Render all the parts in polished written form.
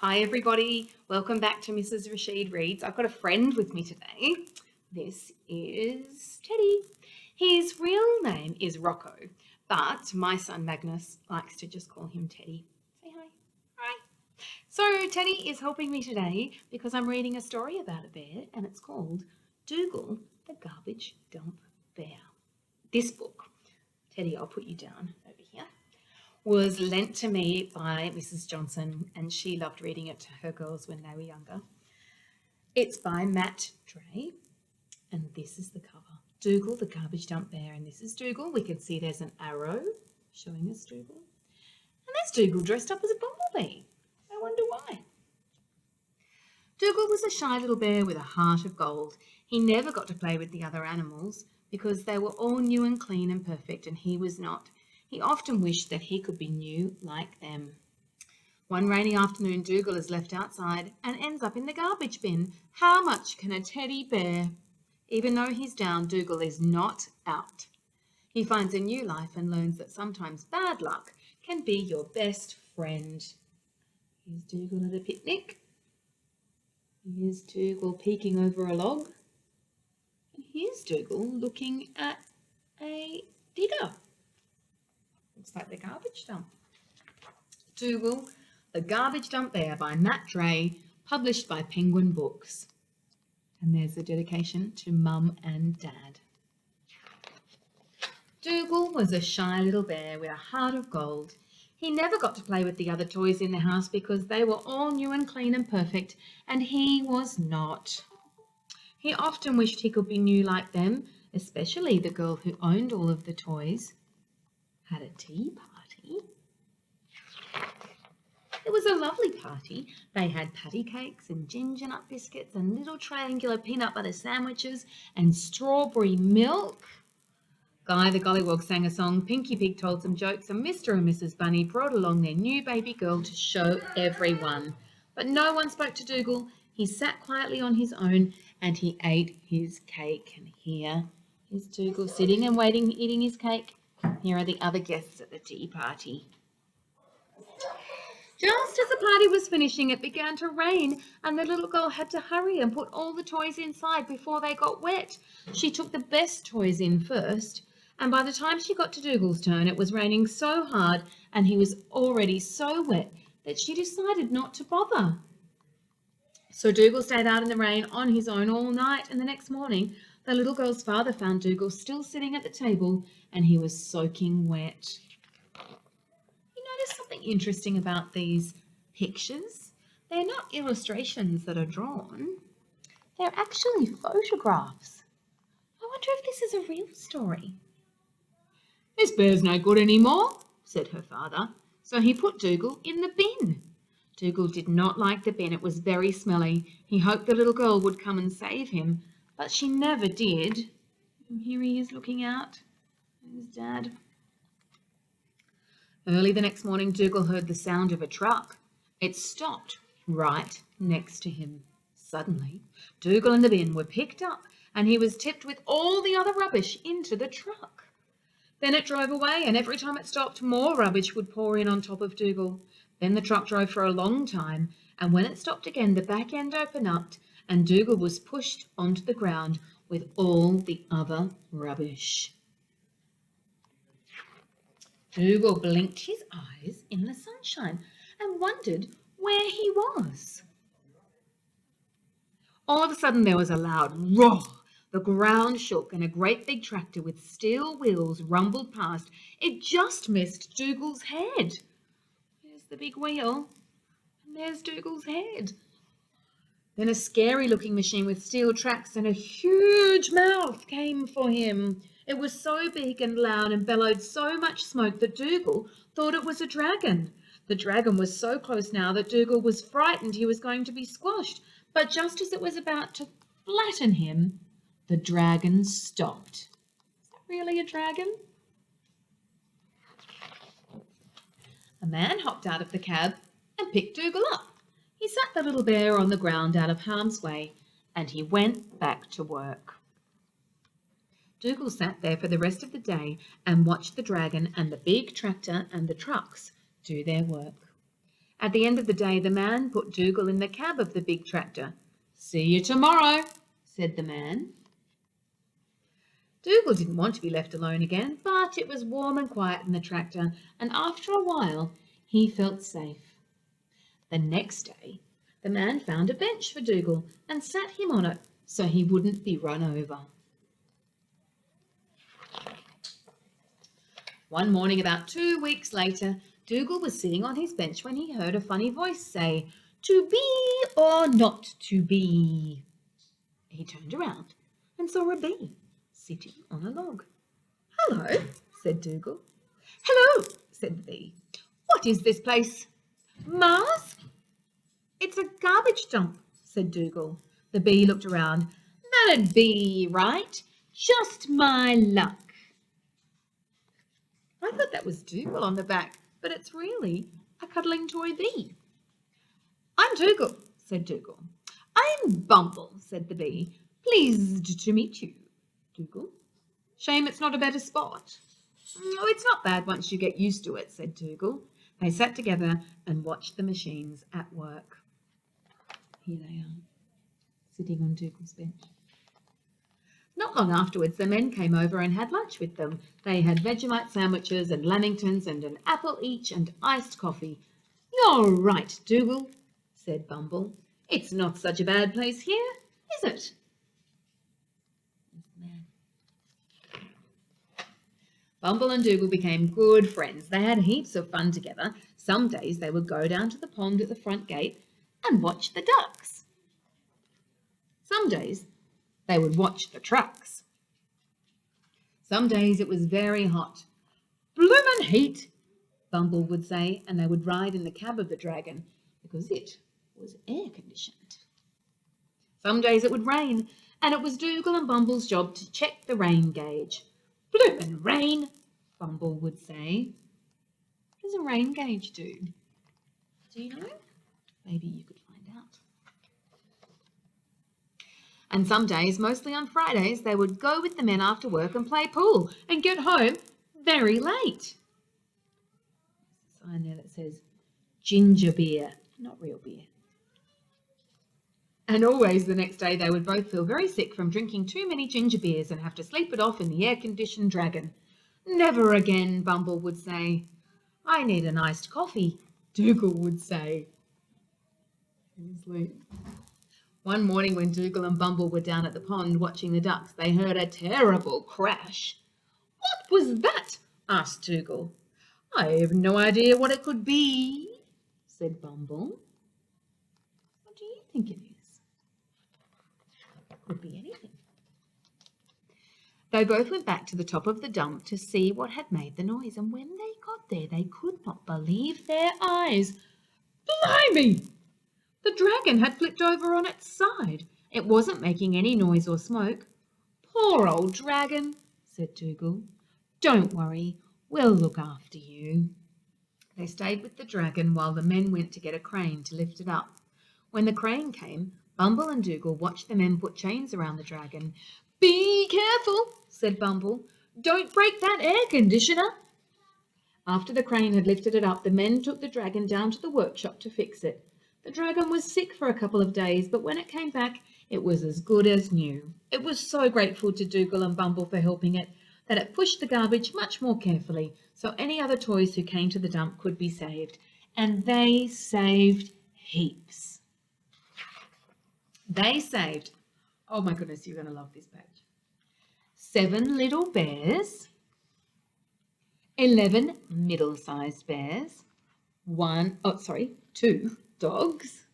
Hi everybody, welcome back to Mrs. Rashid Reads. I've got a friend with me today. This is Teddy. His real name is Rocco, but my son Magnus likes to just call him Teddy. Say hi. Hi. So Teddy is helping me today because I'm reading a story about a bear and it's called Dougal, the Garbage Dump Bear. This book, Teddy, I'll put you down over here, was lent to me by Mrs. Johnson, and she loved reading it to her girls when they were younger. It's by Matt Dre, and this is the cover. Dougal, the Garbage Dump Bear, and this is Dougal. We can see there's an arrow showing us Dougal. And there's Dougal dressed up as a bumblebee. I wonder why. Dougal was a shy little bear with a heart of gold. He never got to play with the other animals because they were all new and clean and perfect, and he was not. He often wished that he could be new like them. One rainy afternoon, Dougal is left outside and ends up in the garbage bin. How much can a teddy bear? Even though he's down, Dougal is not out. He finds a new life and learns that sometimes bad luck can be your best friend. Here's Dougal at a picnic. Here's Dougal peeking over a log. And here's Dougal looking at a digger. Looks like the garbage dump. Dougal, the Garbage Dump Bear by Matt Dre, published by Penguin Books. And there's the dedication to Mum and Dad. Dougal was a shy little bear with a heart of gold. He never got to play with the other toys in the house because they were all new and clean and perfect, and he was not. He often wished he could be new like them, especially the girl who owned all of the toys. Had a tea party. It was a lovely party. They had patty cakes and ginger nut biscuits and little triangular peanut butter sandwiches and strawberry milk. Guy the Gollywog sang a song, Pinky Pig told some jokes, and Mr. and Mrs. Bunny brought along their new baby girl to show everyone. But no one spoke to Dougal. He sat quietly on his own and he ate his cake. And here is Dougal sitting and waiting, eating his cake. Here are the other guests at the tea party. Just as the party was finishing, it began to rain, and the little girl had to hurry and put all the toys inside before they got wet. She took the best toys in first, and by the time she got to Dougal's turn, it was raining so hard and he was already so wet that she decided not to bother. So Dougal stayed out in the rain on his own all night, and the next morning, the little girl's father found Dougal still sitting at the table and he was soaking wet. Notice something interesting about these pictures. They're not illustrations that are drawn. They're actually photographs. I wonder if this is a real story. This bear's no good anymore, said her father. So he put Dougal in the bin. Dougal did not like the bin. It was very smelly. He hoped the little girl would come and save him, but she never did. And here he is looking out. There's Dad. Early the next morning, Dougal heard the sound of a truck. It stopped right next to him. Suddenly, Dougal and the bin were picked up and he was tipped with all the other rubbish into the truck. Then it drove away, and every time it stopped, more rubbish would pour in on top of Dougal. Then the truck drove for a long time, and when it stopped again, the back end opened up and Dougal was pushed onto the ground with all the other rubbish. Dougal blinked his eyes in the sunshine and wondered where he was. All of a sudden there was a loud roar. The ground shook and a great big tractor with steel wheels rumbled past. It just missed Dougal's head. There's the big wheel and there's Dougal's head. Then a scary-looking machine with steel tracks and a huge mouth came for him. It was so big and loud and bellowed so much smoke that Dougal thought it was a dragon. The dragon was so close now that Dougal was frightened he was going to be squashed. But just as it was about to flatten him, the dragon stopped. Is that really a dragon? A man hopped out of the cab and picked Dougal up. He sat the little bear on the ground out of harm's way, and he went back to work. Dougal sat there for the rest of the day and watched the dragon and the big tractor and the trucks do their work. At the end of the day, the man put Dougal in the cab of the big tractor. "See you tomorrow," said the man. Dougal didn't want to be left alone again, but it was warm and quiet in the tractor, and after a while he felt safe. The next day, the man found a bench for Dougal and sat him on it so he wouldn't be run over. One morning about 2 weeks later, Dougal was sitting on his bench when he heard a funny voice say, "To be or not to be?" He turned around and saw a bee sitting on a log. "Hello," said Dougal. "Hello," said the bee. "What is this place?" "Mars?" "It's a garbage dump," said Dougal. The bee looked around. "That'd be right. Just my luck." I thought that was Dougal on the back, but it's really a cuddling toy bee. "I'm Dougal," said Dougal. "I'm Bumble," said the bee. "Pleased to meet you, Dougal. Shame it's not a better spot." "Oh, it's not bad once you get used to it," said Dougal. They sat together and watched the machines at work. Here they are, sitting on Dougal's bench. Not long afterwards, the men came over and had lunch with them. They had Vegemite sandwiches and lamingtons and an apple each and iced coffee. "You're right, Dougal," said Bumble. "It's not such a bad place here, is it?" Bumble and Dougal became good friends. They had heaps of fun together. Some days they would go down to the pond at the front gate and watch the ducks. Some days they would watch the trucks. Some days it was very hot. "Bloomin' heat," Bumble would say, and they would ride in the cab of the dragon because it was air conditioned. Some days it would rain, and it was Dougal and Bumble's job to check the rain gauge. "Bloomin' rain," Bumble would say. What does a rain gauge do? Do you know? Maybe you could find out. And some days, mostly on Fridays, they would go with the men after work and play pool and get home very late. There's a sign there that says ginger beer, not real beer. And always the next day they would both feel very sick from drinking too many ginger beers and have to sleep it off in the air-conditioned dragon. "Never again," Bumble would say. "I need an iced coffee," Dougal would say. One morning when Dougal and Bumble were down at the pond watching the ducks, they heard a terrible crash. "What was that?" asked Dougal. "I have no idea what it could be," said Bumble. "What do you think it is?" Could be anything. They both went back to the top of the dump to see what had made the noise, and when they got there, they could not believe their eyes. Blimey! The dragon had flipped over on its side. It wasn't making any noise or smoke. "Poor old dragon," said Dougal. "Don't worry, we'll look after you." They stayed with the dragon while the men went to get a crane to lift it up. When the crane came, Bumble and Dougal watched the men put chains around the dragon. "Be careful," said Bumble. "Don't break that air conditioner." After the crane had lifted it up, the men took the dragon down to the workshop to fix it. The dragon was sick for a couple of days, but when it came back, it was as good as new. It was so grateful to Dougal and Bumble for helping it that it pushed the garbage much more carefully so any other toys who came to the dump could be saved. And they saved heaps. They saved, oh my goodness, you're going to love this page, 7 little bears, 11 middle-sized bears, 2 dogs,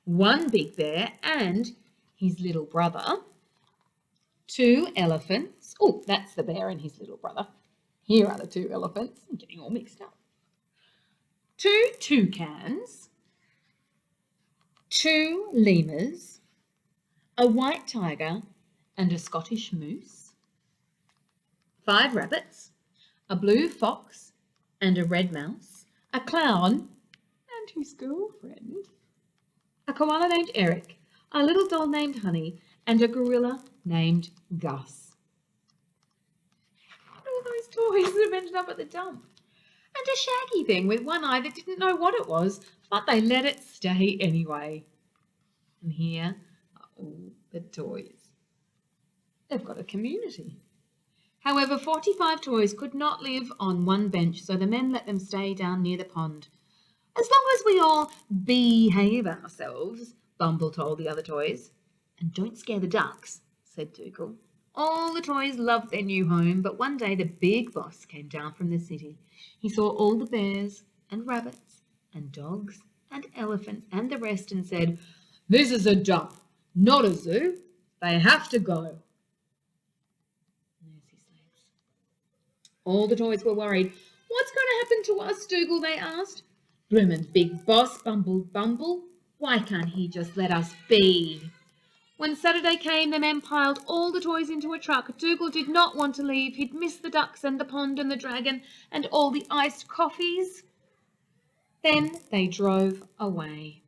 1 big bear and his little brother, 2 elephants. Oh, that's the bear and his little brother. Here are the 2 elephants. I'm getting all mixed up. 2 toucans, 2 lemurs, a white tiger and a Scottish moose, 5 rabbits, a blue fox and a red mouse, a clown and his girlfriend, a koala named Eric, a little doll named Honey, and a gorilla named Gus. All those toys that have ended up at the dump. and a shaggy thing with one eye that didn't know what it was, but they let it stay anyway. And here are all the toys. They've got a community. However, 45 toys could not live on one bench, so the men let them stay down near the pond. As long as we all behave ourselves, Bumble told the other toys. And don't scare the ducks, said Dougal. All the toys loved their new home, but one day the big boss came down from the city. He saw all the bears and rabbits and dogs and elephants and the rest and said, "This is a dump, not a zoo. They have to go." There's his legs. All the toys were worried. "What's going to happen to us, Dougal?" they asked. "Bloomin' big boss, Bumble. Why can't he just let us be?" When Saturday came, the men piled all the toys into a truck. Dougal did not want to leave. He'd missed the ducks and the pond and the dragon and all the iced coffees. Then they drove away.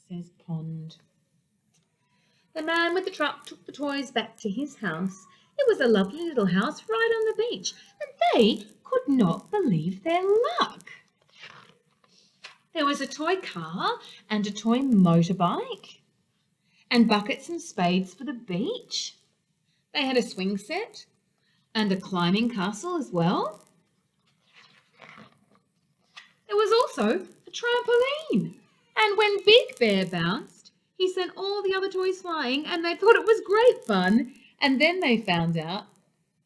Says pond. The man with the truck took the toys back to his house. It was a lovely little house right on the beach, and they could not believe their luck. There was a toy car and a toy motorbike, and buckets and spades for the beach. They had a swing set and a climbing castle as well. There was also a trampoline. And when Big Bear bounced, he sent all the other toys flying, and they thought it was great fun. And then they found out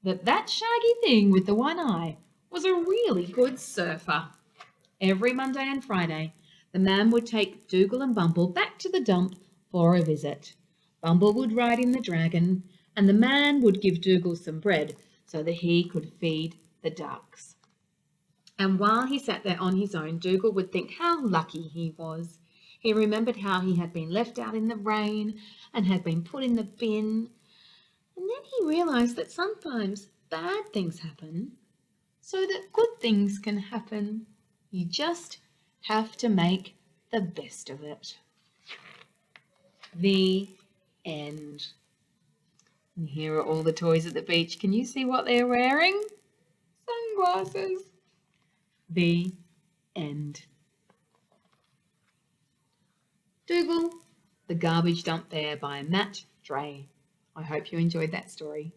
that that shaggy thing with the one eye was a really good surfer. Every Monday and Friday, the man would take Dougal and Bumble back to the dump for a visit. Bumble would ride in the dragon, and the man would give Dougal some bread so that he could feed the ducks. And while he sat there on his own, Dougal would think how lucky he was. He remembered how he had been left out in the rain and had been put in the bin. And then he realised that sometimes bad things happen so that good things can happen. You just have to make the best of it. The end. And here are all the toys at the beach. Can you see what they're wearing? Sunglasses. The end. Dougal, The Garbage Dump Bear by Matt Dre. I hope you enjoyed that story.